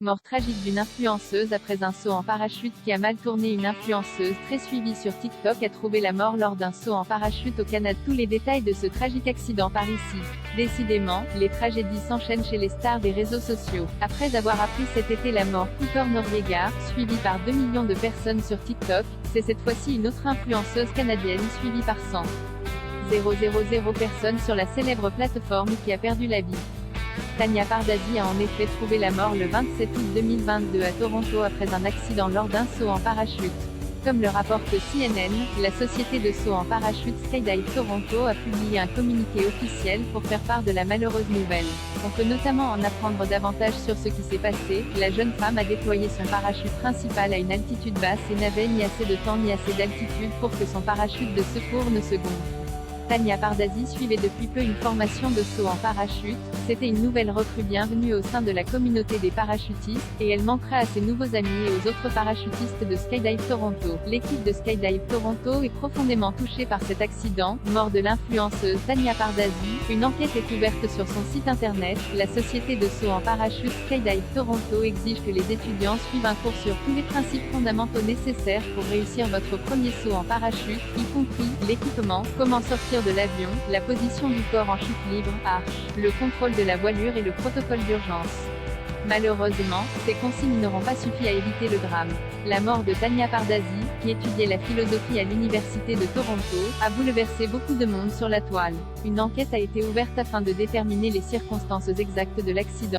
Mort tragique d'une influenceuse après un saut en parachute qui a mal tourné. Une influenceuse très suivie sur TikTok a trouvé la mort lors d'un saut en parachute au Canada. Tous les détails de ce tragique accident par ici. Décidément, les tragédies s'enchaînent chez les stars des réseaux sociaux. Après avoir appris cet été la mort Cooper Noreaga, suivie par 2 millions de personnes sur TikTok, c'est cette fois-ci une autre influenceuse canadienne suivie par 100 personnes sur la célèbre plateforme qui a perdu la vie. Tanya Pardasi a en effet trouvé la mort le 27 août 2022 à Toronto après un accident lors d'un saut en parachute. Comme le rapporte CNN, la société de saut en parachute Skydive Toronto a publié un communiqué officiel pour faire part de la malheureuse nouvelle. On peut notamment en apprendre davantage sur ce qui s'est passé. La jeune femme a déployé son parachute principal à une altitude basse et n'avait ni assez de temps ni assez d'altitude pour que son parachute de secours ne se gonfle. Tanya Pardasi suivait depuis peu une formation de saut en parachute. C'était une nouvelle recrue bienvenue au sein de la communauté des parachutistes, et elle manquera à ses nouveaux amis et aux autres parachutistes de Skydive Toronto. L'équipe de Skydive Toronto est profondément touchée par cet accident, mort de l'influenceuse Tanya Pardasi. Une enquête est ouverte sur son site internet. La société de saut en parachute Skydive Toronto exige que les étudiants suivent un cours sur tous les principes fondamentaux nécessaires pour réussir votre premier saut en parachute, y compris l'équipement, comment sortir de l'avion, la position du corps en chute libre, arche, le contrôle de la voilure et le protocole d'urgence. Malheureusement, ces consignes n'auront pas suffi à éviter le drame. La mort de Tanya Pardasi, qui étudiait la philosophie à l'université de Toronto, a bouleversé beaucoup de monde sur la toile. Une enquête a été ouverte afin de déterminer les circonstances exactes de l'accident.